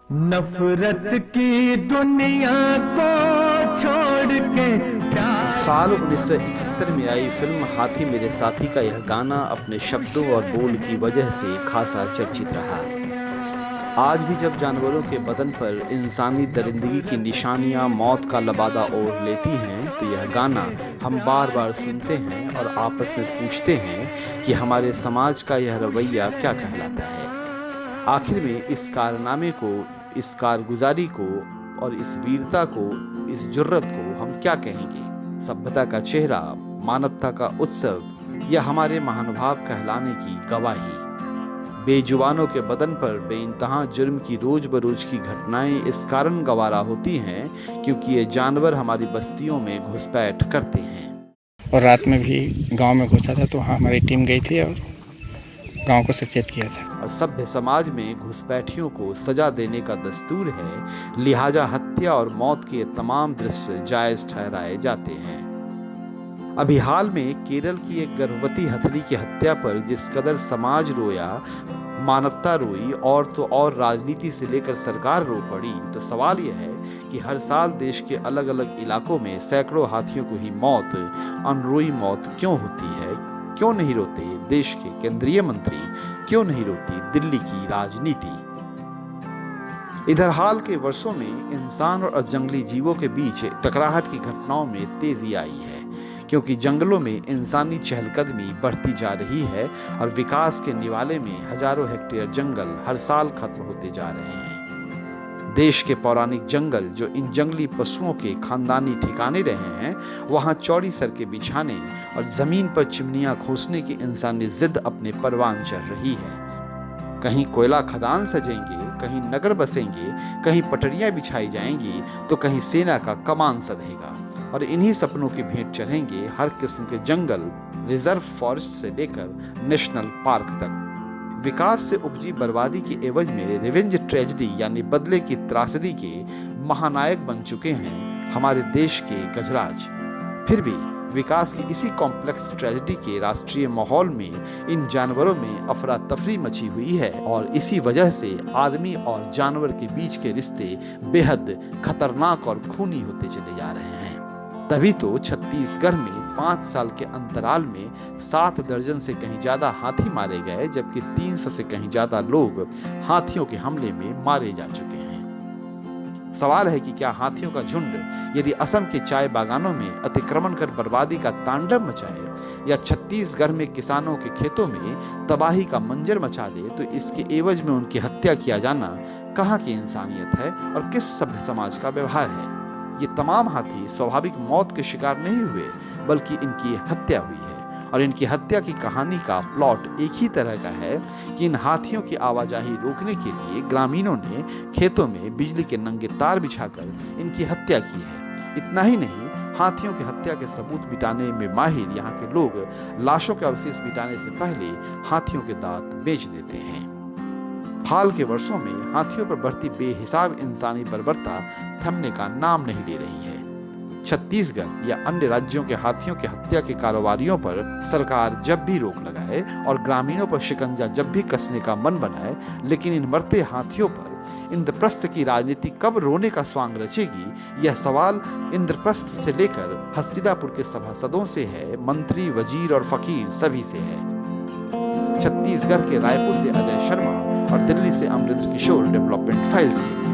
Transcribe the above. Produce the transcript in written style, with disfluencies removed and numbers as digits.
नफरत की दुनिया को छोड़ के प्यार। साल 1971 में आई फिल्म हाथी मेरे साथी का यह गाना अपने शब्दों और बोल की वजह से खासा चर्चित रहा। आज भी जब जानवरों के बदन पर इंसानी दरिंदगी की निशानियां मौत का लबादा ओढ़ लेती हैं, तो यह गाना हम बार बार सुनते हैं और आपस में पूछते हैं कि हमारे समाज का यह रवैया क्या कहलाता है। आखिर में इस कारनामे को, इस कारगुजारी को और इस वीरता को, इस जुर्रत को हम क्या कहेंगे? सभ्यता का चेहरा, मानवता का उत्सव या हमारे महानुभाव कहलाने की गवाही? बेजुबानों के बदन पर बेइंतहा जुर्म की रोज बरोज की घटनाएं इस कारण गवारा होती हैं क्योंकि ये जानवर हमारी बस्तियों में घुसपैठ करते हैं। और रात में भी गांव में घुसा था, तो वहाँ हमारी टीम गई थी और गांव को सचेत किया था। और सभ्य समाज में घुसपैठियों को सजा देने का दस्तूर है, लिहाजा हत्या और मौत के तमाम दृश्य जायज ठहराए जाते हैं। अभी हाल में केरल की एक गर्भवती हथनी की हत्या पर जिस कदर समाज रोया, मानवता रोई और तो और राजनीति से लेकर सरकार रो पड़ी, तो सवाल यह है कि हर साल देश के अलग अलग इलाकों में सैकड़ों हाथियों को ही मौत, अनरोई मौत क्यों होती है? क्यों नहीं रोते देश के केंद्रीय मंत्री? क्यों नहीं रोती दिल्ली की राजनीति? इधर हाल के वर्षों में इंसान और जंगली जीवों के बीच टकराहट की घटनाओं में तेजी आई है, क्योंकि जंगलों में इंसानी चहलकदमी बढ़ती जा रही है और विकास के निवाले में हजारों हेक्टेयर जंगल हर साल खत्म होते जा रहे हैं। देश के पौराणिक जंगल जो इन जंगली पशुओं के खानदानी ठिकाने रहे हैं, वहां चौड़ी सड़कें बिछाने और जमीन पर चिमनियां खोसने की इंसानी जिद अपने परवान चढ़ रही है। कहीं कोयला खदान सजेंगे, कहीं नगर बसेंगे, कहीं पटरियां बिछाई जाएंगी, तो कहीं सेना का कमान सधेगा और इन्हीं सपनों की भेंट चढ़ेंगे हर किस्म के जंगल, रिजर्व फॉरेस्ट से लेकर नेशनल पार्क तक। विकास से उपजी बर्बादी की एवज में रिवेंज ट्रेजेडी यानी बदले की त्रासदी के महानायक बन चुके हैं हमारे देश के गजराज। फिर भी विकास की इसी कॉम्प्लेक्स ट्रेजेडी के राष्ट्रीय माहौल में इन जानवरों में अफरा तफरी मची हुई है और इसी वजह से आदमी और जानवर के बीच के रिश्ते बेहद खतरनाक और खूनी होते चले जा रहे हैं। तभी तो छत्तीसगढ़ में 5 साल के अंतराल में 7 दर्जन से कहीं ज्यादा हाथी मारे गए, जबकि 300 से कहीं ज्यादा लोग हाथियों के हमले में मारे जा चुके हैं। सवाल है कि क्या हाथियों का झुंड यदि असम के चाय बागानों में अतिक्रमण कर बर्बादी का तांडव मचाए या छत्तीसगढ़ में किसानों के खेतों में तबाही का मंजर मचा दे, तो इसके एवज में उनकी हत्या किया जाना कहाँ की इंसानियत है और किस सभ्य समाज का व्यवहार है? ये तमाम हाथी स्वाभाविक मौत के शिकार नहीं हुए, बल्कि इनकी हत्या हुई है और इनकी हत्या की कहानी का प्लॉट एक ही तरह का है कि इन हाथियों की आवाजाही रोकने के लिए ग्रामीणों ने खेतों में बिजली के नंगे तार बिछाकर इनकी हत्या की है। इतना ही नहीं, हाथियों की हत्या के सबूत मिटाने में माहिर यहाँ के लोग लाशों के अवशेष मिटाने से पहले हाथियों के दांत बेच देते हैं। हाल के वर्षों में हाथियों पर बढ़ती बेहिसाब इंसानी बर्बरता थमने का नाम नहीं ले रही है। छत्तीसगढ़ या अन्य राज्यों के हाथियों की हत्या के कारोबारियों पर सरकार जब भी रोक लगाए और ग्रामीणों पर शिकंजा जब भी कसने का मन बनाए, लेकिन इन मरते हाथियों पर इंद्रप्रस्थ की राजनीति कब रोने का स्वांग रचेगी, यह सवाल इंद्रप्रस्थ से लेकर हस्तिनापुर के सभासदों से है, मंत्री, वजीर और फकीर सभी से है। छत्तीसगढ़ के रायपुर से अजय शर्मा और दिल्ली से अमरिंदर किशोर, डेवलपमेंट फाइल्स के लिए।